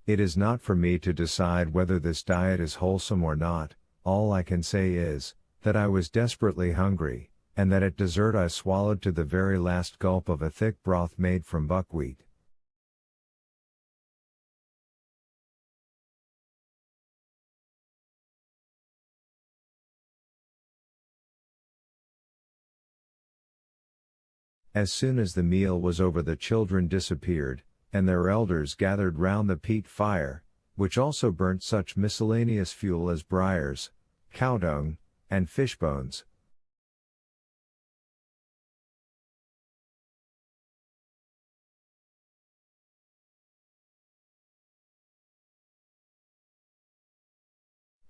It is not for me to decide whether this diet is wholesome or not. All I can say is, that I was desperately hungry, and that at dessert I swallowed to the very last gulp of a thick broth made from buckwheat. As soon as the meal was over, the children disappeared, and their elders gathered round the peat fire, which also burnt such miscellaneous fuel as briars, cow dung, and fish bones.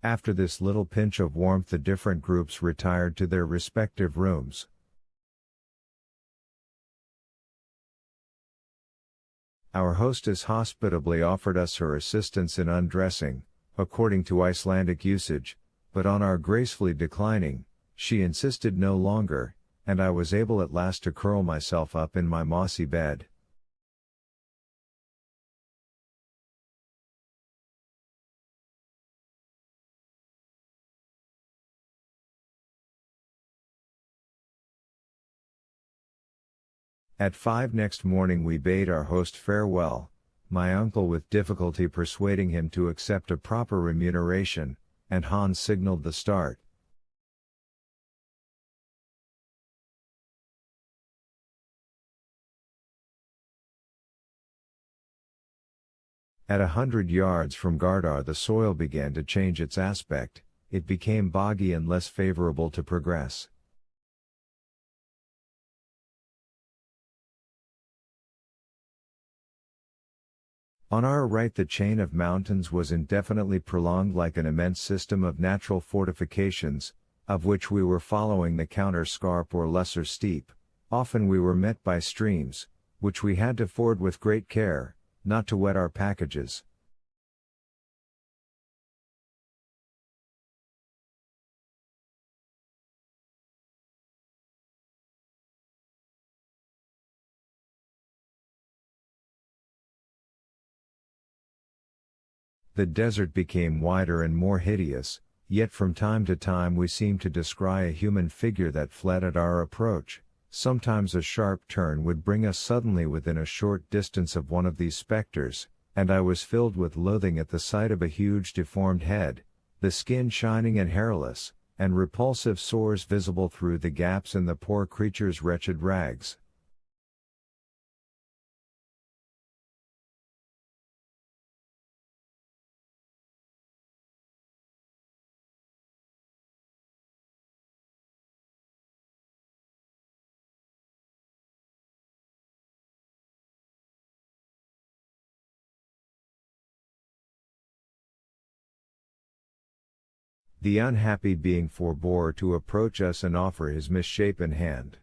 After this little pinch of warmth, the different groups retired to their respective rooms. Our hostess hospitably offered us her assistance in undressing, according to Icelandic usage, but on our gracefully declining, she insisted no longer, and I was able at last to curl myself up in my mossy bed. At 5 next morning we bade our host farewell, my uncle with difficulty persuading him to accept a proper remuneration, and Hans signaled the start. At 100 yards from Gardar the soil began to change its aspect, it became boggy and less favorable to progress. On our right the chain of mountains was indefinitely prolonged like an immense system of natural fortifications, of which we were following the counter-scarp or lesser steep. Often we were met by streams, which we had to ford with great care, not to wet our packages. The desert became wider and more hideous, yet from time to time we seemed to descry a human figure that fled at our approach. Sometimes a sharp turn would bring us suddenly within a short distance of one of these specters, and I was filled with loathing at the sight of a huge deformed head, the skin shining and hairless, and repulsive sores visible through the gaps in the poor creature's wretched rags. The unhappy being forbore to approach us and offer his misshapen hand.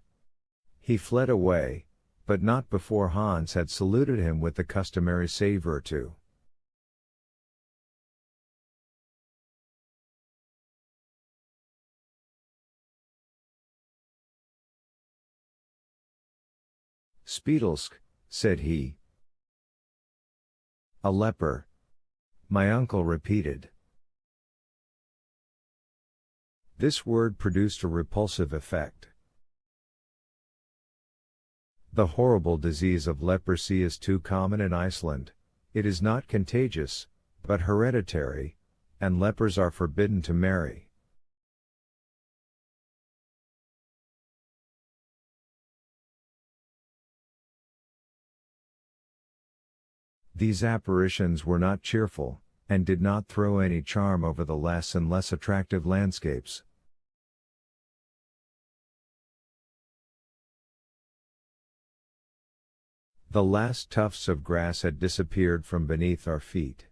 He fled away, but not before Hans had saluted him with the customary save or two. "Spiedelsk," said he. "A leper," my uncle repeated. This word produced a repulsive effect. The horrible disease of leprosy is too common in Iceland. It is not contagious, but hereditary, and lepers are forbidden to marry. These apparitions were not cheerful, and did not throw any charm over the less and less attractive landscapes. The last tufts of grass had disappeared from beneath our feet.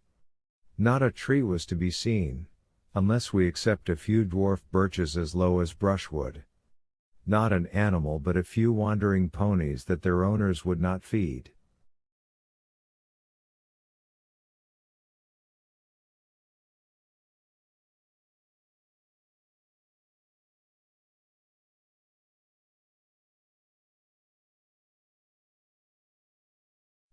Not a tree was to be seen, unless we except a few dwarf birches as low as brushwood. Not an animal but a few wandering ponies that their owners would not feed.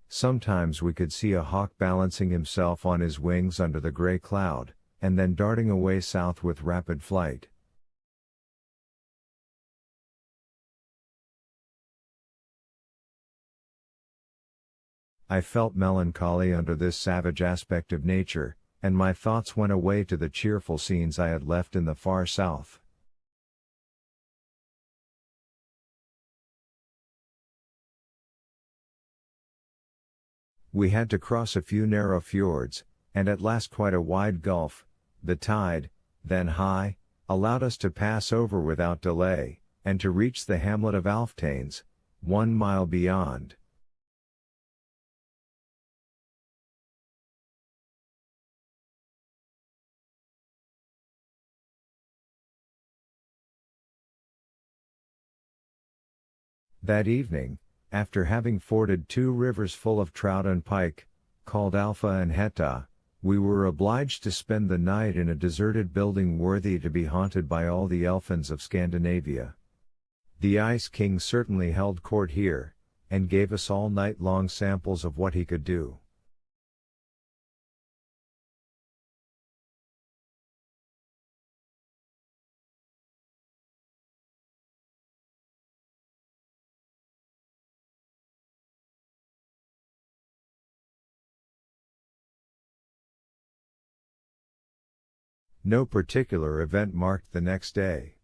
Sometimes we could see a hawk balancing himself on his wings under the gray cloud, and then darting away south with rapid flight. I felt melancholy under this savage aspect of nature, and my thoughts went away to the cheerful scenes I had left in the far south. We had to cross a few narrow fjords, and at last quite a wide gulf. The tide, then high, allowed us to pass over without delay, and to reach the hamlet of Alftanes, 1 mile beyond. That evening, after having forded 2 rivers full of trout and pike, called Alpha and Hetta, we were obliged to spend the night in a deserted building worthy to be haunted by all the elfins of Scandinavia. The Ice King certainly held court here, and gave us all night long samples of what he could do. No particular event marked the next day.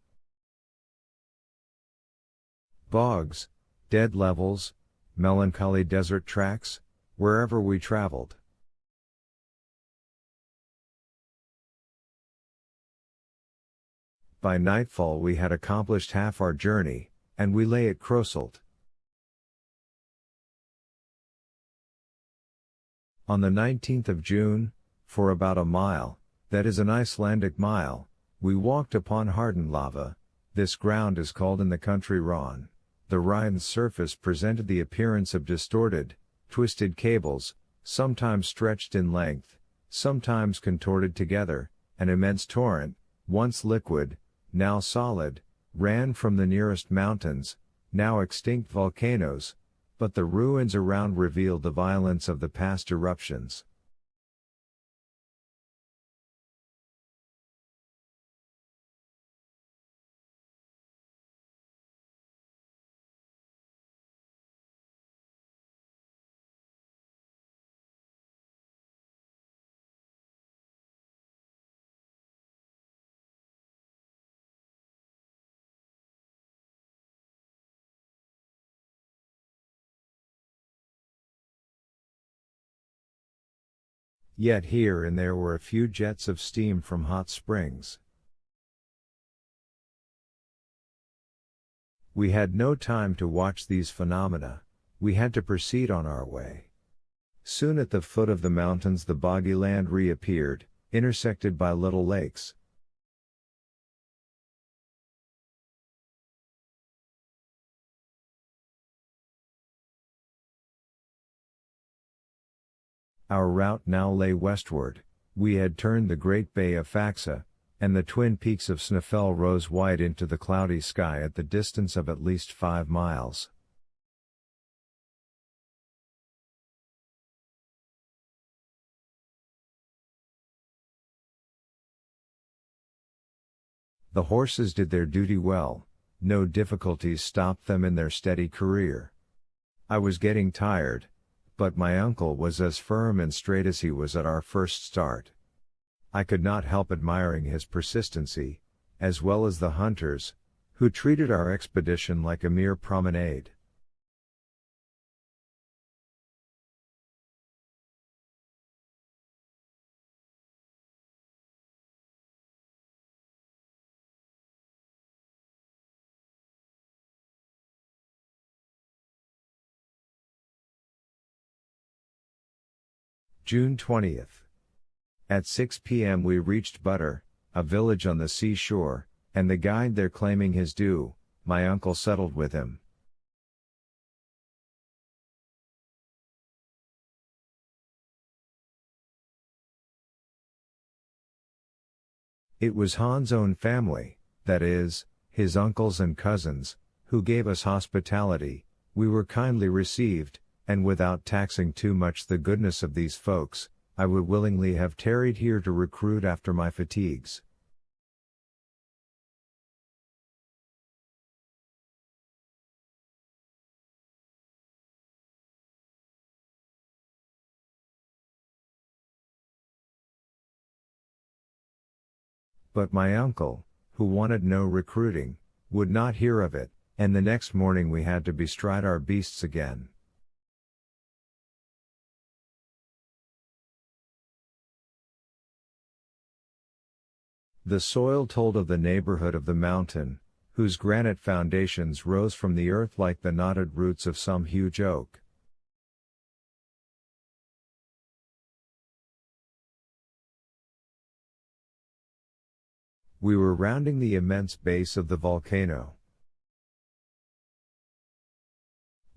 Bogs, dead levels, melancholy desert tracks, wherever we traveled. By nightfall we had accomplished half our journey, and we lay at Krosselt. On the 19th of June, for about a mile, that is an Icelandic mile, we walked upon hardened lava. This ground is called in the country Ron. The Rhine's surface presented the appearance of distorted, twisted cables, sometimes stretched in length, sometimes contorted together. An immense torrent, once liquid, now solid, ran from the nearest mountains, now extinct volcanoes, but the ruins around revealed the violence of the past eruptions. Yet here and there were a few jets of steam from hot springs. We had no time to watch these phenomena, we had to proceed on our way. Soon at the foot of the mountains the boggy land reappeared, intersected by little lakes. Our route now lay westward. We had turned the great bay of Faxa, and the twin peaks of Snæfell rose white into the cloudy sky at the distance of at least 5 miles. The horses did their duty well, no difficulties stopped them in their steady career. I was getting tired, but my uncle was as firm and straight as he was at our first start. I could not help admiring his persistency, as well as the hunters, who treated our expedition like a mere promenade. June 20th. At 6 p.m. we reached Butter, a village on the seashore, and the guide there claiming his due, my uncle settled with him. It was Hans' own family, that is, his uncles and cousins, who gave us hospitality. We were kindly received, and without taxing too much the goodness of these folks, I would willingly have tarried here to recruit after my fatigues. But my uncle, who wanted no recruiting, would not hear of it, and the next morning we had to bestride our beasts again. The soil told of the neighborhood of the mountain, whose granite foundations rose from the earth like the knotted roots of some huge oak. We were rounding the immense base of the volcano.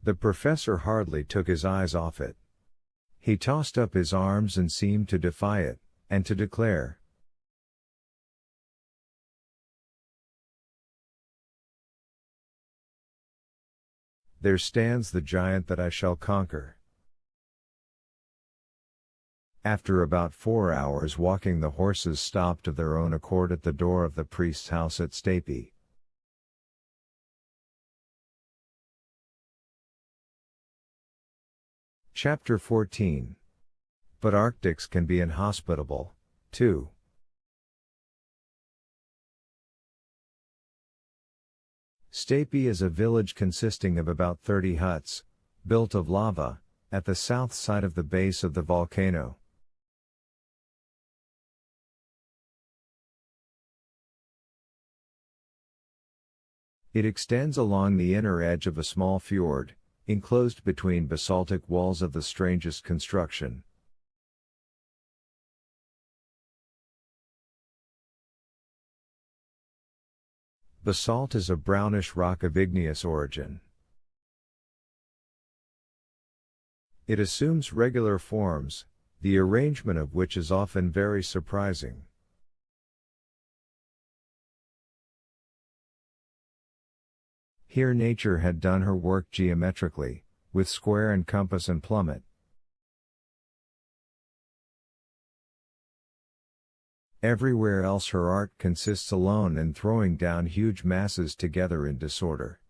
The professor hardly took his eyes off it. He tossed up his arms and seemed to defy it, and to declare, "There stands the giant that I shall conquer." After about 4 hours walking, the horses stopped of their own accord at the door of the priest's house at Stapy. Chapter 14. But Arctics can be inhospitable, too. Stapy is a village consisting of about 30 huts, built of lava, at the south side of the base of the volcano. It extends along the inner edge of a small fjord, enclosed between basaltic walls of the strangest construction. Basalt is a brownish rock of igneous origin. It assumes regular forms, the arrangement of which is often very surprising. Here nature had done her work geometrically, with square and compass and plummet. Everywhere else her art consists alone in throwing down huge masses together in disorder.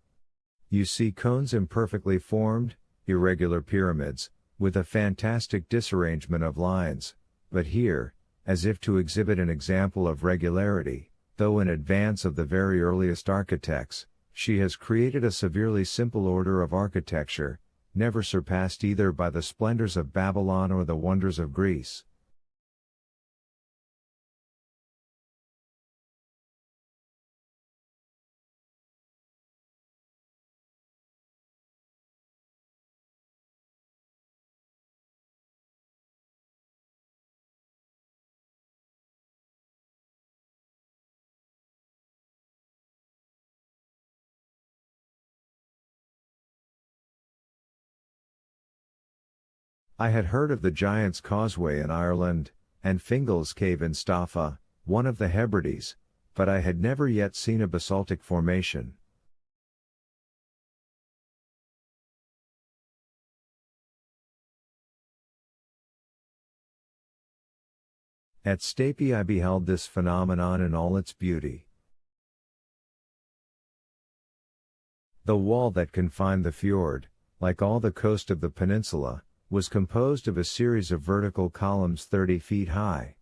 You see cones imperfectly formed, irregular pyramids, with a fantastic disarrangement of lines, but here, as if to exhibit an example of regularity, though in advance of the very earliest architects, she has created a severely simple order of architecture, never surpassed either by the splendors of Babylon or the wonders of Greece. I had heard of the Giant's Causeway in Ireland, and Fingal's Cave in Staffa, one of the Hebrides, but I had never yet seen a basaltic formation. At Stapy I beheld this phenomenon in all its beauty. The wall that confined the fjord, like all the coast of the peninsula, was composed of a series of vertical columns 30 feet high.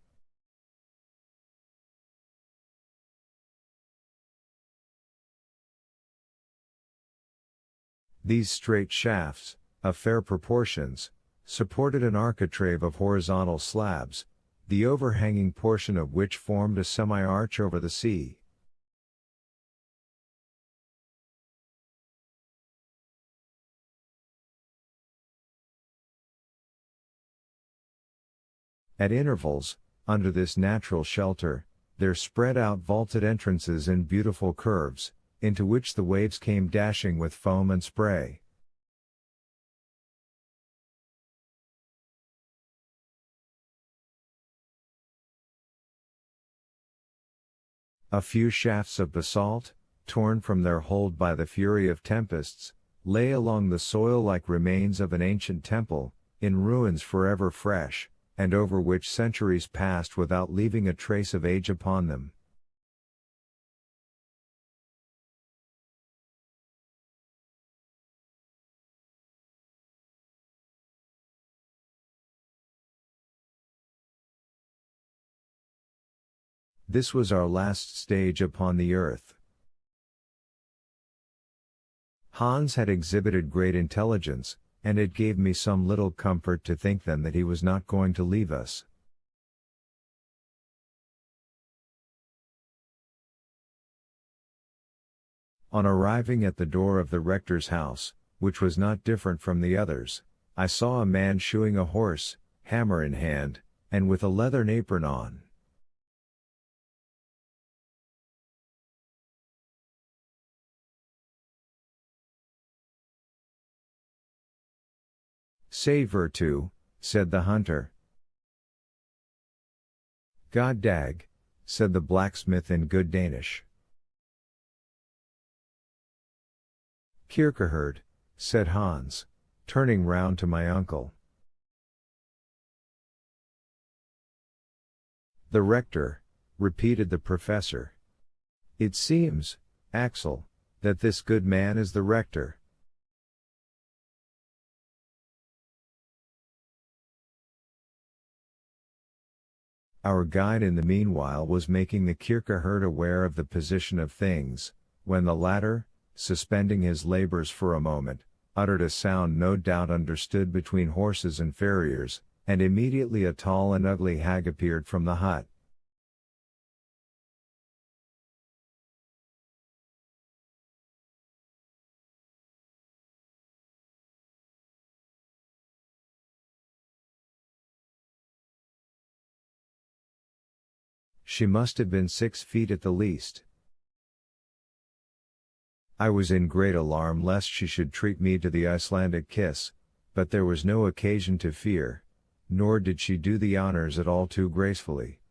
These straight shafts, of fair proportions, supported an architrave of horizontal slabs, the overhanging portion of which formed a semi-arch over the sea. At intervals, under this natural shelter, there spread out vaulted entrances in beautiful curves, into which the waves came dashing with foam and spray. A few shafts of basalt, torn from their hold by the fury of tempests, lay along the soil like remains of an ancient temple, in ruins forever fresh, and over which centuries passed without leaving a trace of age upon them. This was our last stage upon the earth. Hans had exhibited great intelligence, and it gave me some little comfort to think then that he was not going to leave us. On arriving at the door of the rector's house, which was not different from the others, I saw a man shoeing a horse, hammer in hand, and with a leathern apron on. "Say where to," said the hunter. "God dag," said the blacksmith in good Danish. "Kierkegaard," said Hans, turning round to my uncle. "The rector," repeated the professor. "It seems, Axel, that this good man is the rector." Our guide in the meanwhile was making the Kierkegaard aware of the position of things, when the latter, suspending his labors for a moment, uttered a sound no doubt understood between horses and farriers, and immediately a tall and ugly hag appeared from the hut. She must have been 6 feet at the least. I was in great alarm lest she should treat me to the Icelandic kiss, but there was no occasion to fear, nor did she do the honors at all too gracefully.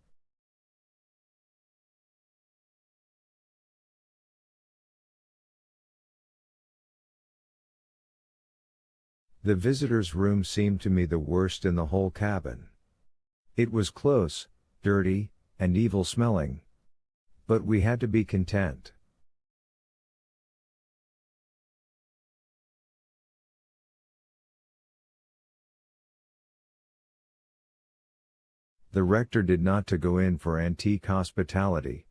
The visitor's room seemed to me the worst in the whole cabin. It was close, dirty, and evil-smelling. But we had to be content. The rector did not to go in for antique hospitality,